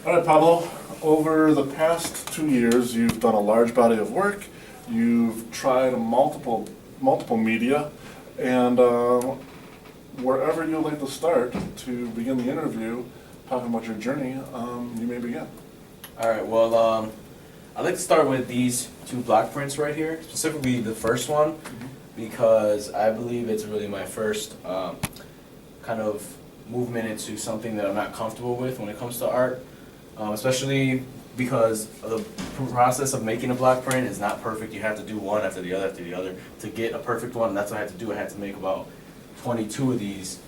All right, Pablo, over the past 2 years, you've done a large body of work. You've tried multiple media, and wherever you'd like to start to begin the interview, talking about your journey, you may begin. All right, well, I'd like to start with these two block prints right here, specifically the first one, because I believe it's really my first kind of movement into something that I'm not comfortable with when it comes to art, especially because the process of making a block print is not perfect. You have to do one after the other to get a perfect one, and that's what I had to do. I had to make about 22 of these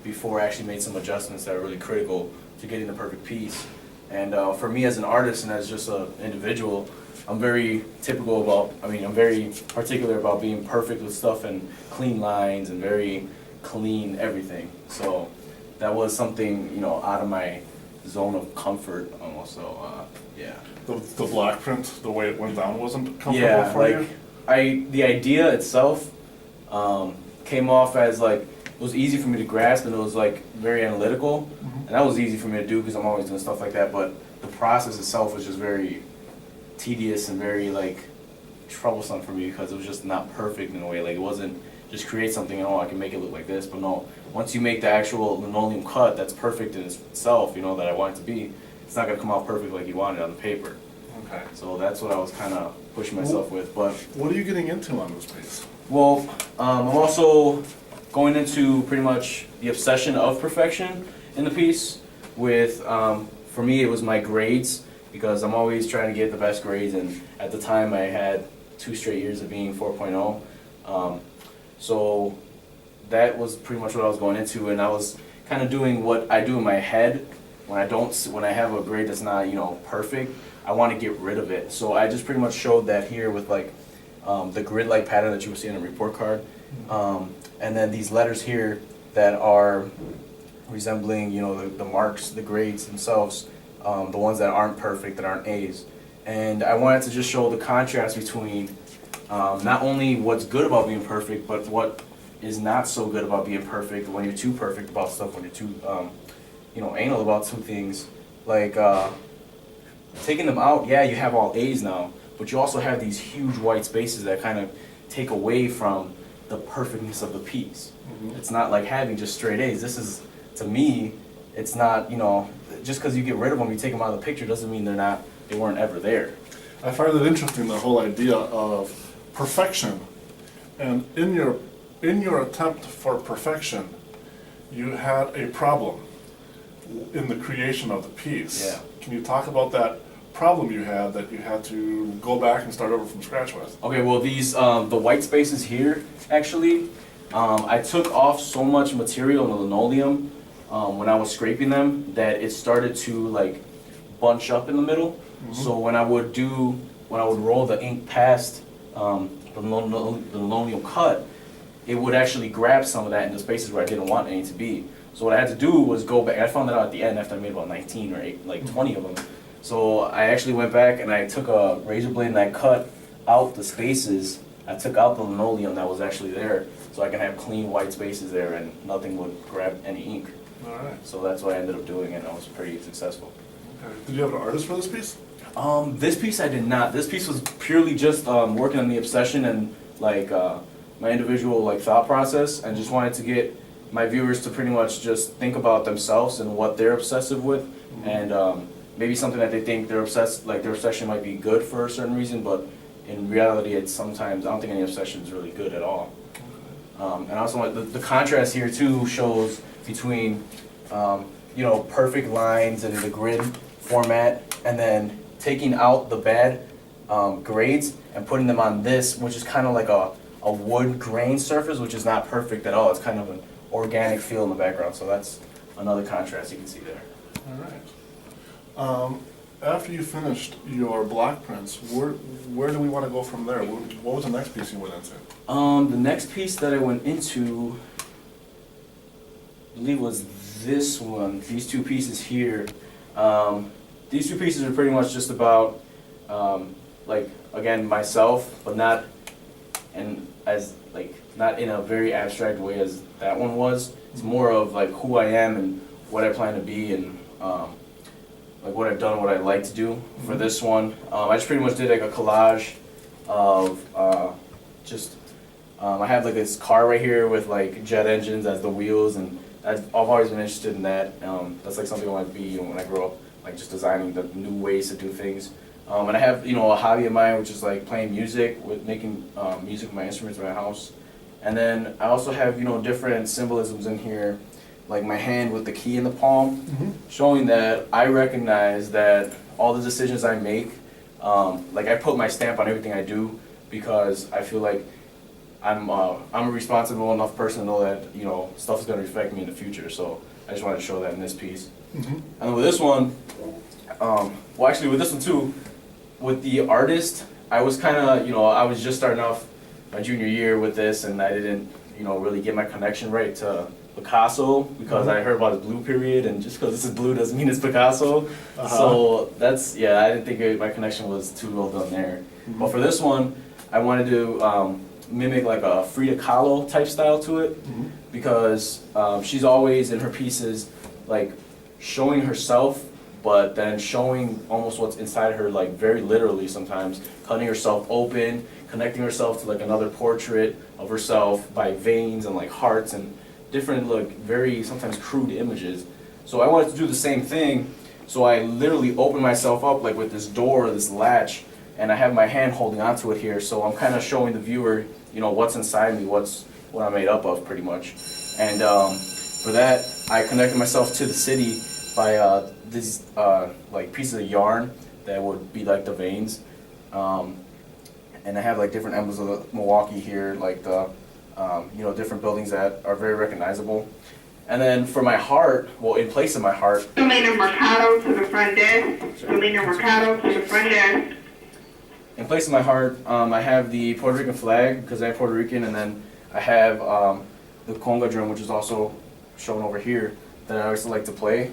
before I actually made some adjustments that are really critical to getting the perfect piece. And for me as an artist and as just an individual, I'm very I'm very particular about being perfect with stuff and clean lines and very clean everything. So that was something, out of my zone of comfort almost. So yeah. The block print, the way it went down, wasn't comfortable for you? The idea itself came off as it was easy for me to grasp, and it was very analytical, and that was easy for me to do because I'm always doing stuff like that. But the process itself was just very tedious and very troublesome for me because it was just not perfect in a way. It wasn't just create something and I can make it look like this, but no. Once you make the actual linoleum cut that's perfect in itself, that I want it to be, it's not gonna come out perfect like you want it on the paper. Okay. So that's what I was kind of pushing myself with. But what are you getting into on this piece? well, I'm also going into pretty much the obsession of perfection in the piece with, for me, it was my grades, because I'm always trying to get the best grades, and at the time I had 2 straight years of being 4.0. So that was pretty much what I was going into, and I was kind of doing what I do in my head when I have a grade that's not, perfect. I want to get rid of it. So I just pretty much showed that here with the grid-like pattern that you would see on a report card. And then these letters here that are resembling, the marks, the grades themselves, the ones that aren't perfect, that aren't A's. And I wanted to just show the contrast between not only what's good about being perfect, but what is not so good about being perfect, when you're too perfect about stuff, when you're too, anal about some things. Taking them out, yeah, you have all A's now, but you also have these huge white spaces that kind of take away from the perfectness of the piece. It's not like having just straight A's. This is, to me, it's not, just because you get rid of them, you take them out of the picture, doesn't mean they weren't ever there. I find it interesting, the whole idea of perfection, and in your attempt for perfection, you had a problem in the creation of the piece. Yeah. Can you talk about that problem you had that you had to go back and start over from scratch with? Okay, well these, the white spaces here, actually, I took off so much material in the linoleum when I was scraping them that it started to bunch up in the middle. So when I would roll the ink past the linoleum cut, it would actually grab some of that in the spaces where I didn't want any to be. So what I had to do was go back. I found that out at the end after I made about 19 or 20 of them. So I actually went back and I took a razor blade and I cut out the spaces. I took out the linoleum that was actually there, so I can have clean white spaces there and nothing would grab any ink. All right. So that's what I ended up doing, and I was pretty successful. Okay. Did you have an artist for this piece? This piece I did not. This piece was purely just working on the obsession and my individual thought process, and just wanted to get my viewers to pretty much just think about themselves and what they're obsessive with, and maybe something that they think their obsession might be good for a certain reason, but in reality, it's sometimes, I don't think any obsession is really good at all. And I also want the contrast here too shows between perfect lines and the grid format, and then taking out the bad grades and putting them on this, which is kind of like a wood grain surface, which is not perfect at all. It's kind of an organic feel in the background, so that's another contrast you can see there. All right. After you finished your block prints, where do we want to go from there? What was the next piece you went into? The next piece that I went into, I believe, was this one. These two pieces here. These two pieces are pretty much just about, again, myself, but not in a very abstract way as that one was. It's more of who I am and what I plan to be, and like what I've done, what I like to do for this one. I just pretty much did like a collage of just I have like this car right here with like jet engines as the wheels, and I've always been interested in that. That's like something I want to be, when I grow up, like just designing the new ways to do things. And I have, a hobby of mine, which is like playing music, with making music with my instruments in my house. And then I also have, different symbolisms in here, like my hand with the key in the palm, showing that I recognize that all the decisions I make, like I put my stamp on everything I do, because I feel like I'm a responsible enough person to know that, stuff is going to affect me in the future. So I just wanted to show that in this piece. And then with this one, well, actually with this one too, with the artist, I was kind of, I was just starting off my junior year with this, and I didn't, really get my connection right to Picasso, because I heard about his blue period, and just because this is blue doesn't mean it's Picasso. So that's, I didn't think my connection was too well done there. But for this one, I wanted to mimic like a Frida Kahlo type style to it, because she's always in her pieces like showing herself, but then showing almost what's inside her, like very literally sometimes, cutting herself open, connecting herself to like another portrait of herself by veins and like hearts and different, like very sometimes crude images. So I wanted to do the same thing, so I literally opened myself up like with this door, this latch, and I have my hand holding onto it here, so I'm kind of showing the viewer, what's inside me, what I'm made up of, pretty much. And for that, I connected myself to the city by these like pieces of yarn that would be like the veins. And I have like different emblems of Milwaukee here, like the different buildings that are very recognizable. And then for my heart, well, in place of my heart, Selena Mercado to the front desk. Selena Mercado to the front desk. in place of my heart, I have the Puerto Rican flag, because I'm Puerto Rican, and then I have the conga drum, which is also shown over here, that I also like to play.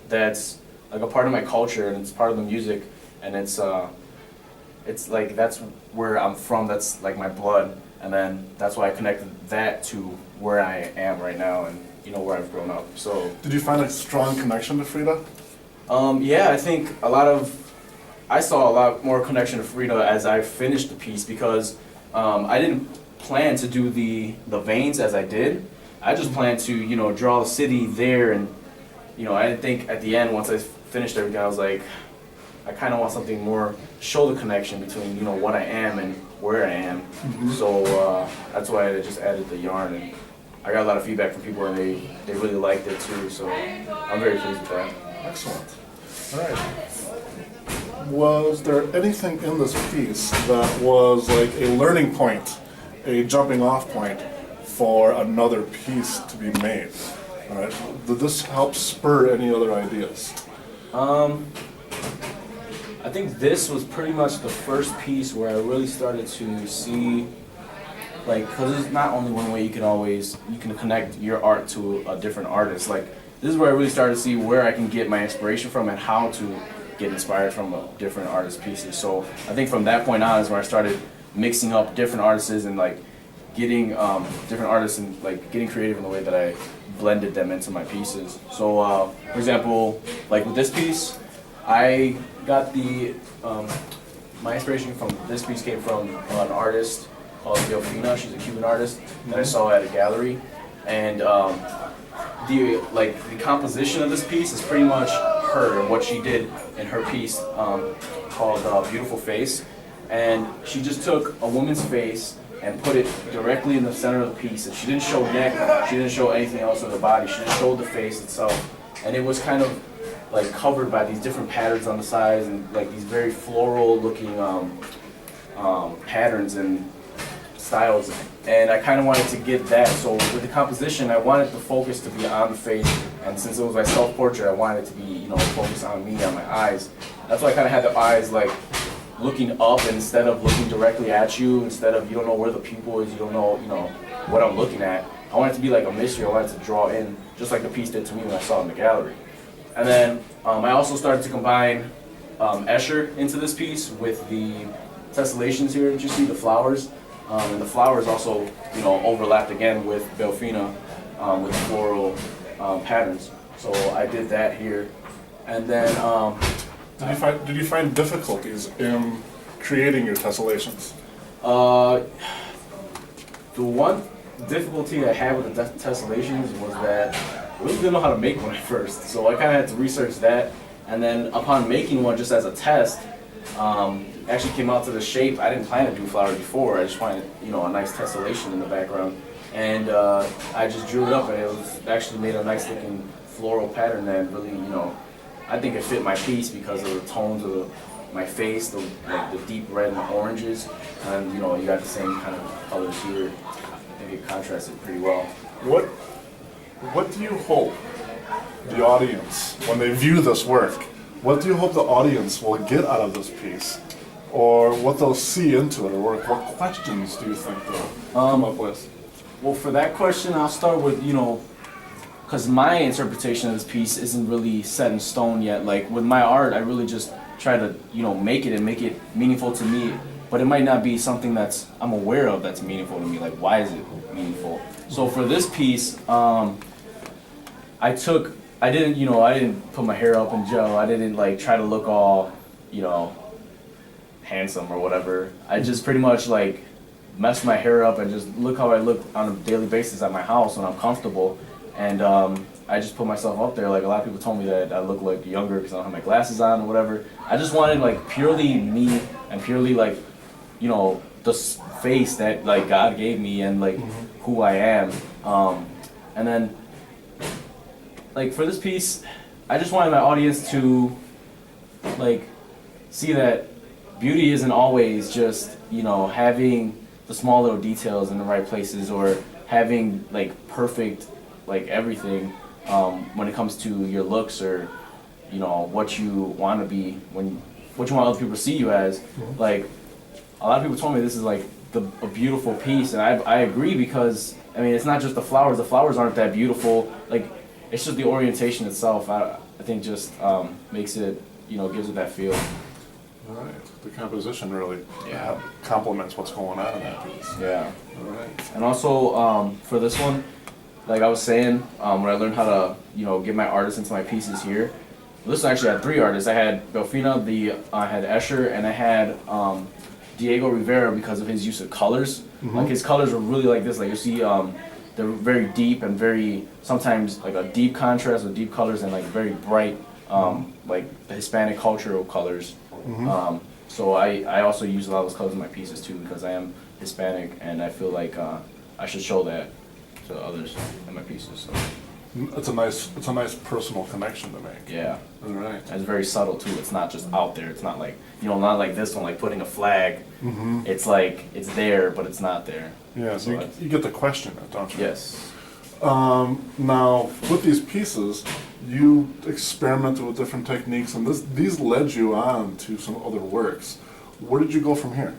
That's like a part of my culture, and it's part of the music, and it's like that's where I'm from. That's like my blood, and then that's why I connected that to where I am right now, and where I've grown up. So Did you find a strong connection to Frida? yeah, I think I saw a lot more connection to Frida as I finished the piece, because I didn't plan to do the veins as I did. I just planned to draw the city there, and I didn't think at the end, once I finished everything, I was like, I kind of want something more, show the connection between what I am and where I am. So that's why I just added the yarn, and I got a lot of feedback from people, and they really liked it too. So I'm very pleased with that. Excellent. All right. Was there anything in this piece that was like a learning point, a jumping off point for another piece to be made? All right. Did this help spur any other ideas? I think this was pretty much the first piece where I really started to see, like, because there's not only one way you can connect your art to a different artist. Like, this is where I really started to see where I can get my inspiration from and how to get inspired from different artists' pieces. So I think from that point on is where I started mixing up different artists and like getting different artists and like getting creative in the way that I blended them into my pieces. So for example, like with this piece, I got my inspiration from this piece came from an artist called Delfina. She's a Cuban artist that I saw at a gallery, and the composition of this piece is pretty much her and what she did in her piece called Beautiful Face. And she just took a woman's face and put it directly in the center of the piece. And she didn't show neck, she didn't show anything else of the body, she just showed the face itself. And it was kind of like covered by these different patterns on the sides and like these very floral looking patterns and styles. And I kind of wanted to get that, so with the composition I wanted the focus to be on the face, and since it was my self-portrait I wanted it to be focused on me, on my eyes. That's why I kind of had the eyes like looking up instead of looking directly at you, instead of you don't know where the pupil is, you don't know what I'm looking at. I wanted it to be like a mystery. I wanted to draw in just like the piece did to me when I saw it in the gallery. And then I also started to combine Escher into this piece with the tessellations here that you see, the flowers. And the flowers also, overlapped again with Belfina with floral patterns. So I did that here. And then Did you find difficulties in creating your tessellations? the one difficulty I had with the tessellations was that I really didn't know how to make one at first. So I kind of had to research that. And then upon making one just as a test, actually came out to the shape. I didn't plan to do flowers before. I just wanted, a nice tessellation in the background. And I just drew it up, and it was actually made a nice looking floral pattern that really, I think it fit my piece because of the tones of my face, the deep red and the oranges, and you got the same kind of colors here. I think it contrasted pretty well. What do you hope the audience, when they view this work, what do you hope the audience will get out of this piece? Or what they'll see into it, or what questions do you think they'll come up with? Well, for that question, I'll start with, because my interpretation of this piece isn't really set in stone yet. Like with my art, I really just try to, make it and make it meaningful to me. But it might not be something I'm aware of that's meaningful to me. Like, why is it meaningful? So for this piece, I didn't put my hair up in gel. I didn't try to look all, handsome or whatever. I just pretty much messed my hair up and just look how I look on a daily basis at my house when I'm comfortable. And I just put myself up there. Like a lot of people told me that I look younger because I don't have my glasses on or whatever. I just wanted purely me and purely the face that God gave me and who I am. And then for this piece, I just wanted my audience to see that beauty isn't always just having the small little details in the right places or having perfect everything when it comes to your looks or what you want to be what you want other people to see you as. A lot of people told me this is a beautiful piece, and I agree because it's not just the flowers aren't that beautiful. It's just the orientation itself. I think just makes it gives it that feel. All right. The composition really Yeah. complements what's going on in that piece. Yeah. All right. And also for this one, like I was saying, when I learned how to get my artists into my pieces here. This one actually had 3 artists. I had Belfina, I had Escher, and I had Diego Rivera because of his use of colors. His colors were really like this. You see, they're very deep and very sometimes a deep contrast with deep colors and very bright, the Hispanic cultural colors. So I also use a lot of those colors in my pieces too because I am Hispanic and I feel like I should show that to others in my pieces. So. It's a nice personal connection to make. Yeah. All right. And it's very subtle too. It's not just out there. It's not not like this one, putting a flag. It's it's there, but it's not there. Yeah, so you get to question it, don't you? Yes. Now, with these pieces, you experimented with different techniques, and these led you on to some other works. Where did you go from here?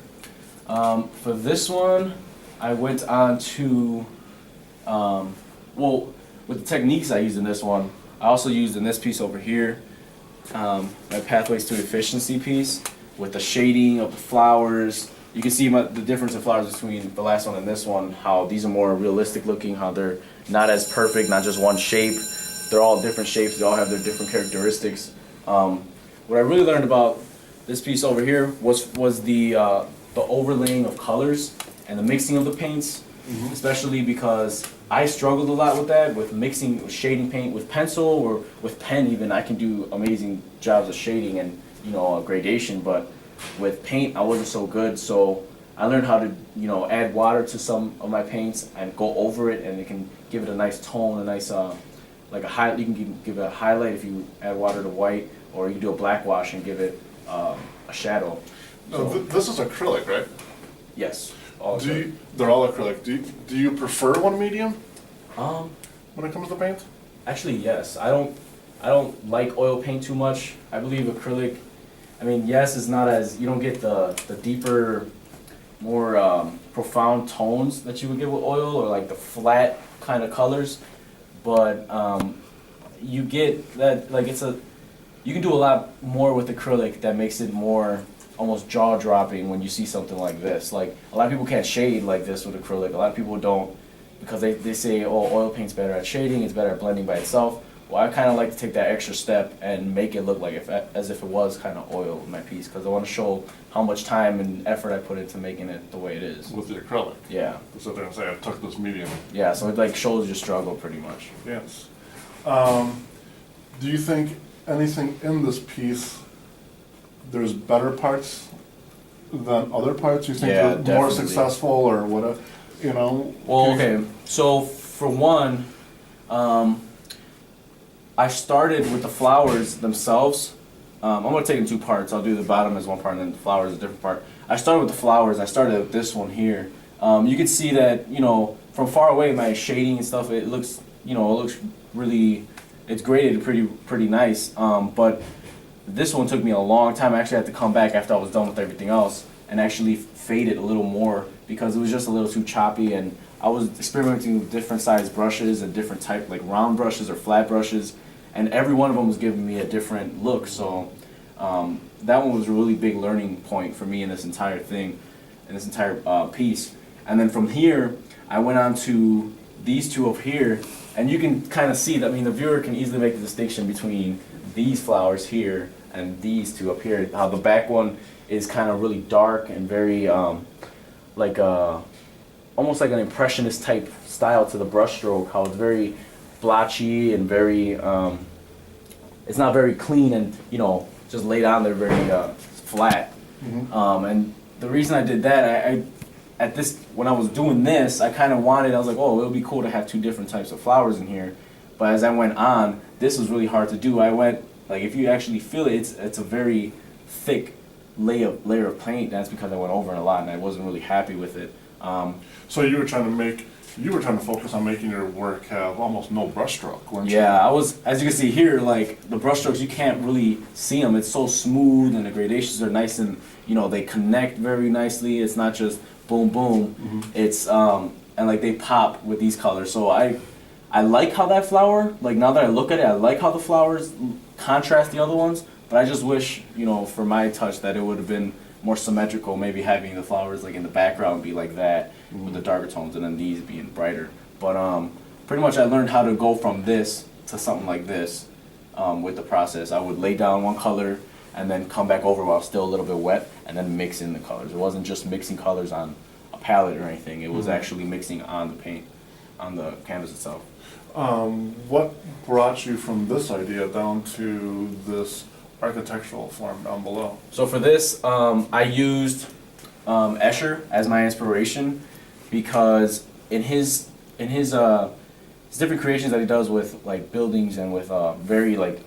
For this one, I went on to, with the techniques I used in this one, I also used in this piece over here, my Pathways to Efficiency piece, with the shading of the flowers. You can see the difference in flowers between the last one and this one, how these are more realistic looking, how they're not as perfect, not just one shape. They're all different shapes, they all have their different characteristics. What I really learned about this piece over here was the overlaying of colors and the mixing of the paints, especially because I struggled a lot with that, with mixing shading paint with pencil or with pen even. I can do amazing jobs of shading and gradation, but with paint I wasn't so good. So I learned how to add water to some of my paints and go over it, and it can give it a nice tone, a nice you can give it a highlight if you add water to white, or you can do a black wash and give it a shadow. No, this is acrylic, right? Yes. All They're all acrylic. Do you prefer one medium Um, when it comes to paint? actually, yes. I don't like oil paint too much. I believe acrylic. Yes, it's not as you don't get the deeper, more profound tones that you would get with oil, or the flat kind of colors. But you get that you can do a lot more with acrylic that makes it more almost jaw-dropping when you see something like this. A lot of people can't shade like this with acrylic. A lot of people don't because they say, oh, oil paint's better at shading, it's better at blending by itself. well, I kind of like to take that extra step and make it look like as if it was kind of oil in my piece, because I want to show how much time and effort I put into making it the way it is. With the acrylic. Yeah, To sit there and say, I took this medium. yeah. So it like shows your struggle pretty much. Yes. Do you think anything in this piece, there's better parts than other parts? You think Yeah, you're more definitely. successful or whatever, you know? Well, okay. So for one, I started with the flowers themselves. I'm gonna take it in two parts. I'll do the bottom as one part and then the flowers a different part. I started with the flowers. I started with this one here. You can see that, you know, from far away, my shading and stuff, it looks, you know, it looks really, it's graded pretty nice. But this one took me a long time. I actually had to come back after I was done with everything else and actually fade it a little more because it was just a little too choppy, and I was experimenting with different size brushes and different type, like round brushes or flat brushes, and every one of them was giving me a different look. So that one was a really big learning point for me in this entire thing, in this entire piece. And then from here, I went on to these two up here, and you can kind of see that, I mean, the viewer can easily make the distinction between these flowers here and these two up here. How the back one is kind of really dark and very like almost like an impressionist type style to the brushstroke. How it's very blotchy and very it's not very clean and, you know, just laid on there very flat. And the reason I did that, I at this, when I was doing this, I kind of wanted, I was like, oh, it would be cool to have two different types of flowers in here. But as I went on, this was really hard to do. I went, like, if you actually feel it, it's a very thick layer of paint. That's because I went over it a lot and I wasn't really happy with it. So you were trying to focus on making your work have almost no brushstroke, weren't you? Yeah, I was, as you can see here, like, the brushstrokes, you can't really see them. It's so smooth and the gradations are nice and, you know, they connect very nicely. It's not just boom, boom. It's, and like they pop with these colors. So I like how that flower, like now that I look at it, I like how the flowers contrast the other ones, but I just wish, you know, for my touch that it would have been more symmetrical, maybe having the flowers like in the background be like that with the darker tones and then these being brighter. But pretty much I learned how to go from this to something like this with the process. I would lay down one color and then come back over while still a little bit wet and then mix in the colors. It wasn't just mixing colors on a palette or anything. It was actually mixing on the paint, on the canvas itself. What brought you from this idea down to this architectural form down below? So for this, I used Escher as my inspiration because in his different creations that he does with like buildings and with very like,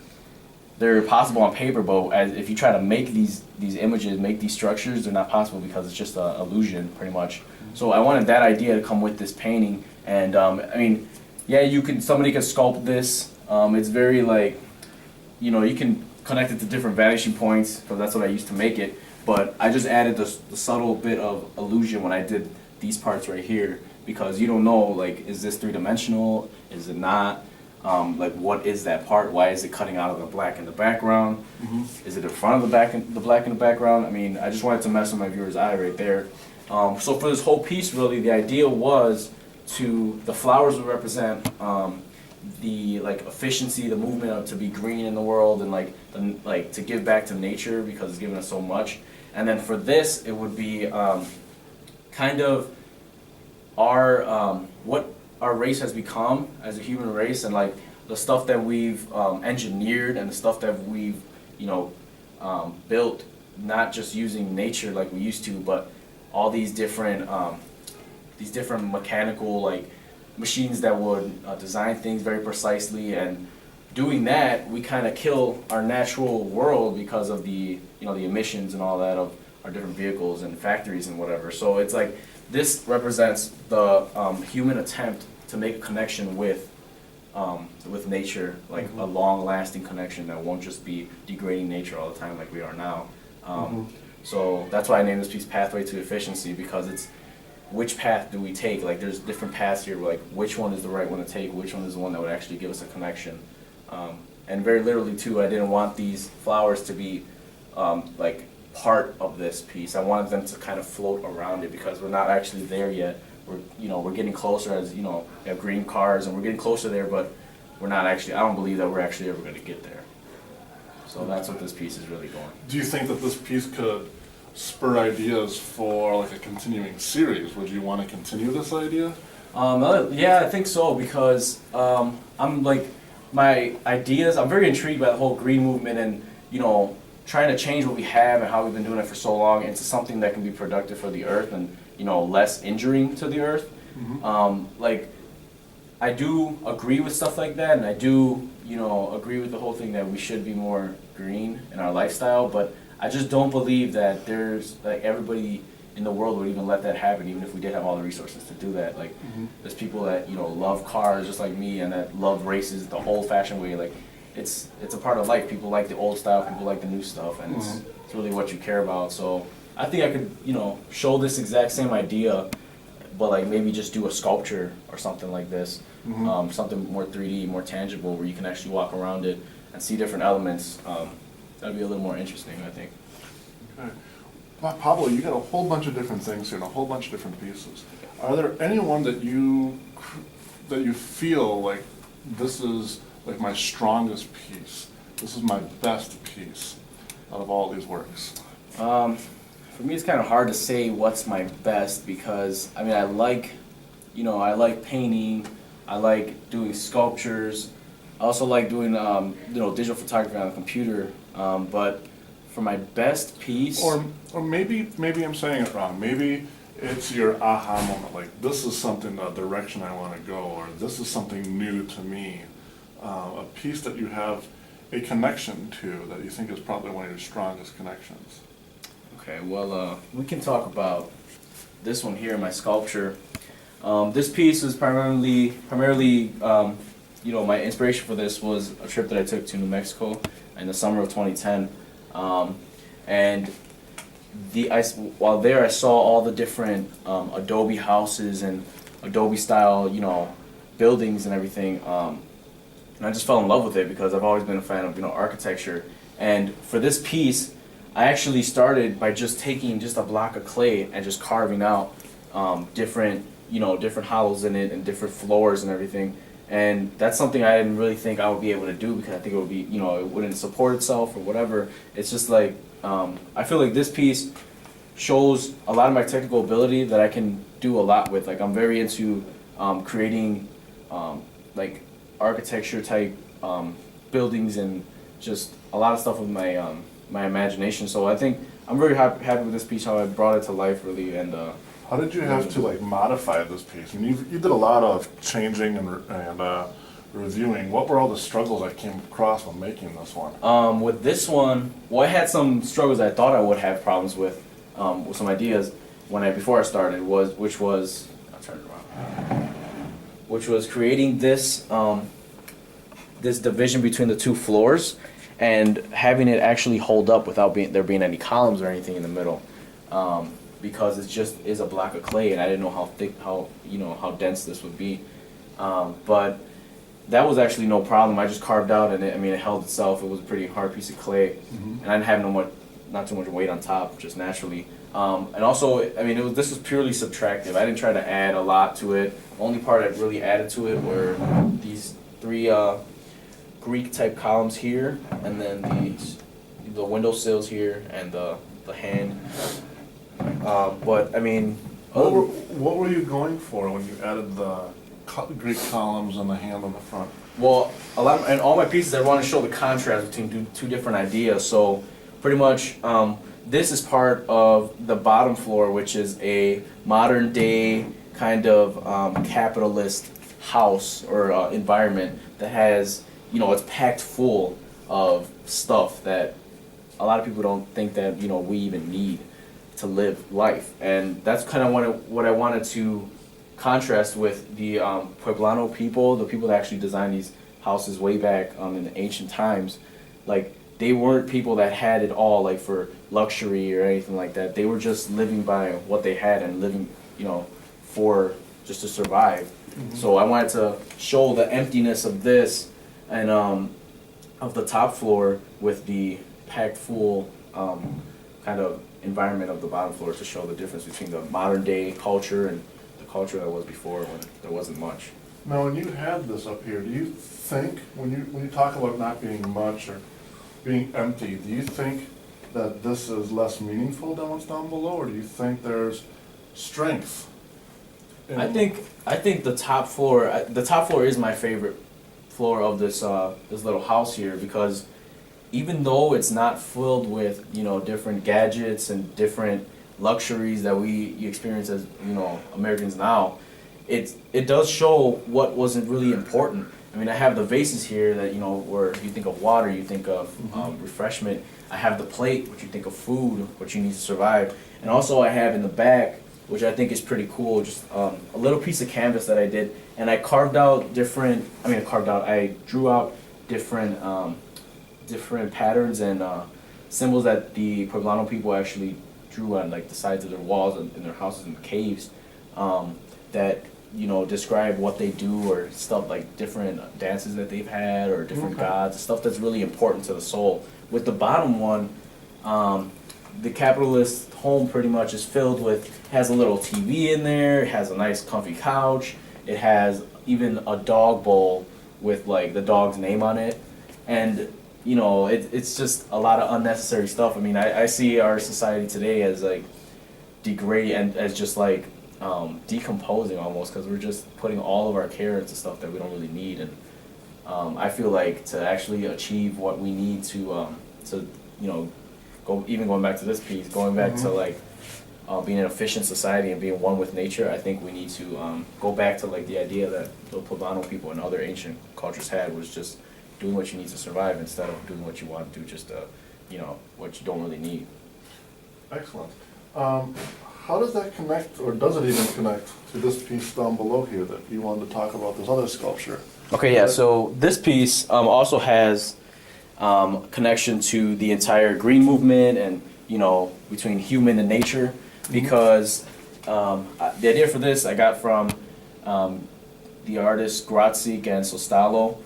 they're possible on paper, but as if you try to make these images, make these structures, they're not possible because it's just an illusion pretty much. So I wanted that idea to come with this painting, and I mean, yeah, somebody could sculpt this. It's very like, you know, you can connect it to different vanishing points because that's what I used to make it. But I just added the subtle bit of illusion when I did these parts right here, because you don't know, like, is this three-dimensional? Is it not? Like, what is that part? Why is it cutting out of the black in the background? Is it in front of the black in the background? I mean, I just wanted to mess with my viewer's eye right there. So for this whole piece, really, the idea was the flowers would represent the like efficiency, the movement to be green in the world, and like to give back to nature because it's given us so much. And then for this, it would be kind of our what our race has become as a human race, and like the stuff that we've engineered and the stuff that we've, you know, built, not just using nature like we used to, but all these different mechanical like machines that would design things very precisely. And doing that, we kind of kill our natural world because of the, you know, the emissions and all that of our different vehicles and factories and whatever. So it's like this represents the human attempt to make a connection with nature, like a long-lasting connection that won't just be degrading nature all the time like we are now. So that's why I named this piece Pathway to Efficiency, because it's which path do we take? Like there's different paths here, like which one is the right one to take, which one is the one that would actually give us a connection. And very literally too, I didn't want these flowers to be like part of this piece. I wanted them to kind of float around it because we're not actually there yet. We're getting closer, as you know, we have green cars and we're getting closer there, but we're not actually, I don't believe that we're actually ever going to get there. So that's what this piece is really going. Do you think that this piece could spur ideas for like a continuing series? Would you want to continue this idea? Yeah, I think so, because I'm like, my ideas, I'm very intrigued by the whole green movement and, you know, trying to change what we have and how we've been doing it for so long into something that can be productive for the earth and, you know, less injuring to the earth. Like, I do agree with stuff like that, and I do, you know, agree with the whole thing that we should be more green in our lifestyle, but I just don't believe that there's, like, everybody in the world would even let that happen, even if we did have all the resources to do that. Like, there's people that, you know, love cars just like me and that love races the old-fashioned way. Like, it's a part of life. People like the old style, people like the new stuff, and it's really what you care about. So I think I could, you know, show this exact same idea, but like maybe just do a sculpture or something like this, something more 3D, more tangible, where you can actually walk around it and see different elements. That'd be a little more interesting, I think. Okay. Well, Pablo, you got a whole bunch of different things here and a whole bunch of different pieces. Are there anyone that you feel like this is like my strongest piece? This is my best piece out of all these works. For me, it's kind of hard to say what's my best, because I mean, I like painting, I like doing sculptures, I also like doing you know, digital photography on the computer. But for my best piece, Or maybe I'm saying it wrong. Maybe it's your aha moment. Like, this is something, a direction I want to go, or this is something new to me. A piece that you have a connection to that you think is probably one of your strongest connections. okay, well, we can talk about this one here, my sculpture. This piece is primarily, you know, my inspiration for this was a trip that I took to New Mexico in the summer of 2010. And while there, I saw all the different adobe houses and adobe style, you know, buildings and everything. And I just fell in love with it because I've always been a fan of, you know, architecture. And for this piece, I actually started by just taking just a block of clay and just carving out different hollows in it and different floors and everything. And that's something I didn't really think I would be able to do, because I think it would be, you know, it wouldn't support itself or whatever. It's just like, I feel like this piece shows a lot of my technical ability that I can do a lot with. Like, I'm very into creating like architecture type buildings and just a lot of stuff with my my imagination. So I think I'm very happy with this piece, how I brought it to life really. And How did you have to like modify this piece? I mean, you did a lot of changing and reviewing. What were all the struggles I came across when making this one? With this one, well, I had some struggles I thought I would have problems with some ideas before I started, which was I'll turn it around, which was creating this this division between the two floors and having it actually hold up without there being any columns or anything in the middle. Because it just is a block of clay, and I didn't know how thick, how dense this would be. But that was actually no problem. I just carved out, and it held itself. It was a pretty hard piece of clay, and I didn't have not too much weight on top, just naturally. And also, this was purely subtractive. I didn't try to add a lot to it. The only part I really added to it were these three Greek type columns here, and then the window sills here, and the hand. But I mean, What were you going for when you added the Greek columns and the hand on the front? well, in all my pieces, I want to show the contrast between two different ideas. So pretty much, this is part of the bottom floor, which is a modern day kind of capitalist house or environment that has, it's packed full of stuff that a lot of people don't think that, we even need to live life. And that's kind of what I wanted to contrast with the Pueblano people, the people that actually designed these houses way back in the ancient times. Like, they weren't people that had it all, like, for luxury or anything like that. They were just living by what they had and living, for just to survive. Mm-hmm. So I wanted to show the emptiness of this and of the top floor with the packed full kind of environment of the bottom floor, to show the difference between the modern day culture and the culture that was before, when there wasn't much. Now, when you had this up here, do you think, when you talk about not being much or being empty, do you think that this is less meaningful than what's down below, or do you think there's strength? I think the top floor is my favorite floor of this this little house here, because even though it's not filled with, you know, different gadgets and different luxuries that we experience as, you know, Americans now, it does show what wasn't really important. I mean, I have the vases here that, you know, where you think of water, you think of refreshment. I have the plate, which you think of food, what you need to survive. And also I have in the back, which I think is pretty cool, just a little piece of canvas that I did. And I carved out I drew out different different patterns and symbols that the Poblano people actually drew on like the sides of their walls and in their houses and caves, that, you know, describe what they do, or stuff like different dances that they've had, or different gods, stuff that's really important to the soul. With the bottom one, the capitalist home pretty much is filled with, has a little TV in there, it has a nice comfy couch, it has even a dog bowl with like the dog's name on it, and you know, it's just a lot of unnecessary stuff. I mean, I see our society today as like degrading and as just like decomposing almost, because we're just putting all of our care into stuff that we don't really need. And I feel like to actually achieve what we need to you know, going back to this piece, going back to like being an efficient society and being one with nature, I think we need to go back to like the idea that the Poblano people and other ancient cultures had, was just doing what you need to survive instead of doing what you want to do, just you know, what you don't really need. Excellent. How does that connect, or does it even connect, to this piece down below here that you wanted to talk about, this other sculpture? Okay, yeah, so this piece also has connection to the entire green movement and, you know, between human and nature, because the idea for this I got from the artist Grazi Gansostalo,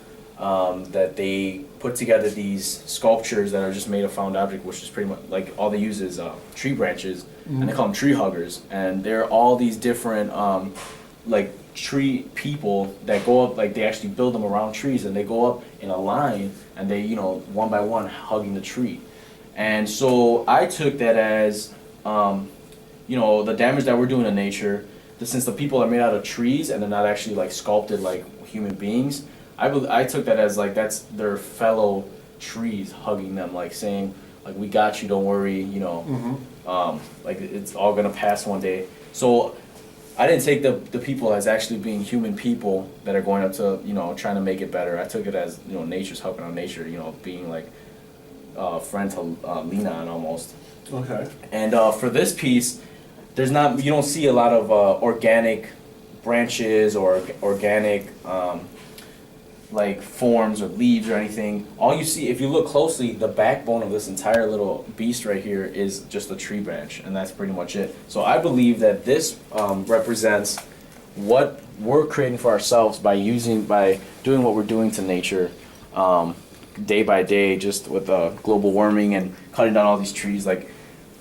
that they put together these sculptures that are just made of found object, which is pretty much like all they use is tree branches, and they call them tree huggers, and they're all these different like tree people that go up, like they actually build them around trees, and they go up in a line, and they, you know, one by one hugging the tree. And so I took that as you know, the damage that we're doing to nature, since the people are made out of trees and they're not actually like sculpted like human beings, I took that as like that's their fellow trees hugging them, like saying like, we got you, don't worry, you know, like it's all gonna pass one day. So I didn't take the people as actually being human people that are going up to, you know, trying to make it better. I took it as, you know, nature's helping out nature, you know, being like a friend to lean on almost. Okay. And for this piece, you don't see a lot of organic branches or organic like forms or leaves or anything. All you see, if you look closely, the backbone of this entire little beast right here is just a tree branch, and that's pretty much it. So I believe that this represents what we're creating for ourselves by doing what we're doing to nature day by day, just with global warming and cutting down all these trees. Like,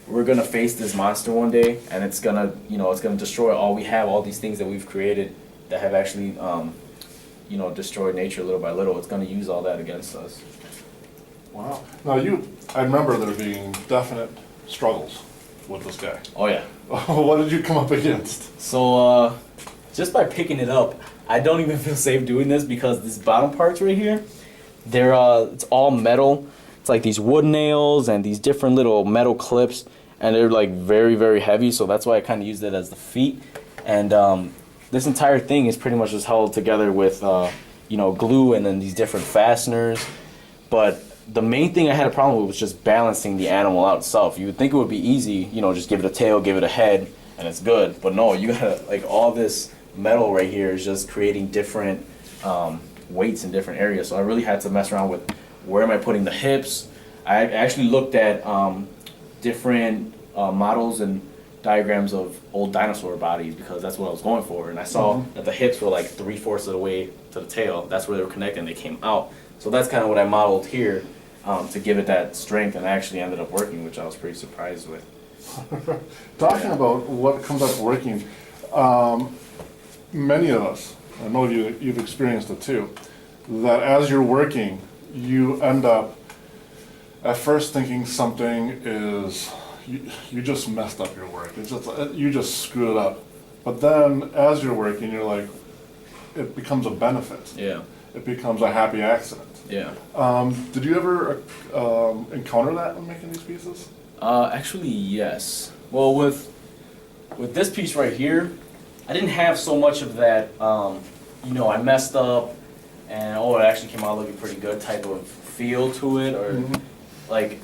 we're gonna face this monster one day, and it's gonna, you know, it's gonna destroy all we have, all these things that we've created that have actually you know, destroy nature little by little. It's going to use all that against us. Wow. Now I remember there being definite struggles with this guy. Oh yeah. What did you come up against? So just by picking it up, I don't even feel safe doing this, because these bottom parts right here, they're it's all metal. It's like these wood nails and these different little metal clips, and they're like very, very heavy. So that's why I kind of used it as the feet. And this entire thing is pretty much just held together with, you know, glue and then these different fasteners. But the main thing I had a problem with was just balancing the animal out itself. You would think it would be easy, you know, just give it a tail, give it a head, and it's good. But no, you gotta, like, all this metal right here is just creating different weights in different areas. So I really had to mess around with where am I putting the hips. I actually looked at different models and diagrams of old dinosaur bodies, because that's what I was going for, and I saw that the hips were like 3/4 of the way to the tail. That's where they were connected and they came out. So that's kind of what I modeled here to give it that strength, and actually ended up working, which I was pretty surprised with. Talking about what comes up working, many of us I know you've experienced it too, that as you're working, you end up at first thinking something is, you just messed up your work. It's just, you just screwed it up. But then as you're working, you're like, it becomes a benefit. Yeah. It becomes a happy accident. Yeah. Did you ever encounter that when making these pieces? Actually, yes. Well, with this piece right here, I didn't have so much of that, you know, I messed up and, oh, it actually came out looking pretty good type of feel to it, or like,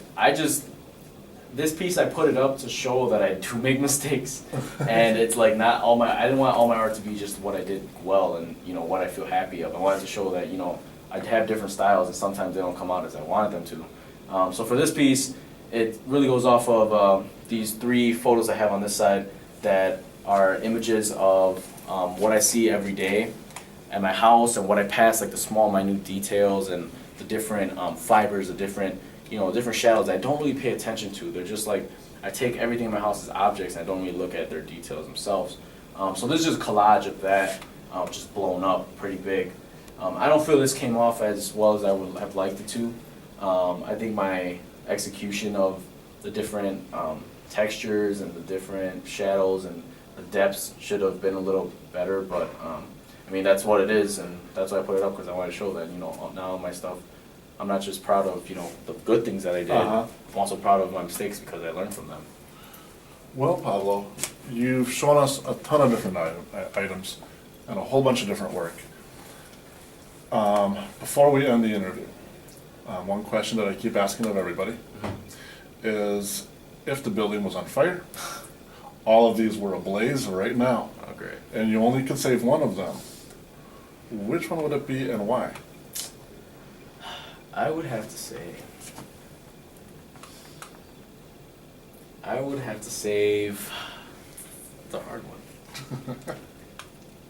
this piece I put it up to show that I do make mistakes, and it's like not all I didn't want all my art to be just what I did well and, you know, what I feel happy of. I wanted to show that, you know, I have different styles and sometimes they don't come out as I wanted them to. So for this piece, it really goes off of these 3 photos I have on this side that are images of what I see every day at my house and what I pass, like the small minute details and the different fibers, the different, you know, different shadows I don't really pay attention to. They're just like, I take everything in my house as objects and I don't really look at their details themselves. So this is just a collage of that, just blown up pretty big. I don't feel this came off as well as I would have liked it to. I think my execution of the different textures and the different shadows and the depths should have been a little better, but I mean, that's what it is, and that's why I put it up, because I want to show that, you know, now my stuff, I'm not just proud of, you know, the good things that I did, I'm also proud of my mistakes because I learned from them. Well, Pablo, you've shown us a ton of different items and a whole bunch of different work. Before we end the interview, one question that I keep asking of everybody is, if the building was on fire, all of these were ablaze right now, Oh, great. and you only could save one of them, which one would it be and why? I would have to say, I would have to save, it's a hard one.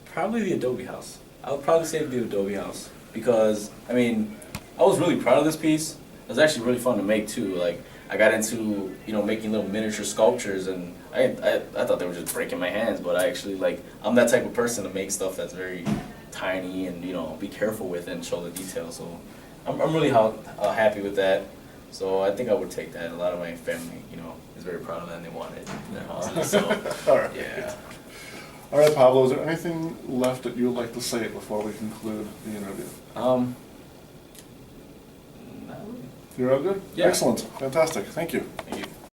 Probably the Adobe house. I would probably save the Adobe house because, I mean, I was really proud of this piece. It was actually really fun to make too. Like, I got into, you know, making little miniature sculptures, and I thought they were just breaking my hands, but I actually, like, I'm that type of person to make stuff that's very tiny and, you know, be careful with and show the details. So I'm really happy with that. So I think I would take that. A lot of my family, you know, is very proud of that and they want it in their houses. So, All right. yeah. All right, Pablo, is there anything left that you would like to say before we conclude the interview? Not really. You're all good? Yeah. Excellent. Fantastic. Thank you. Thank you.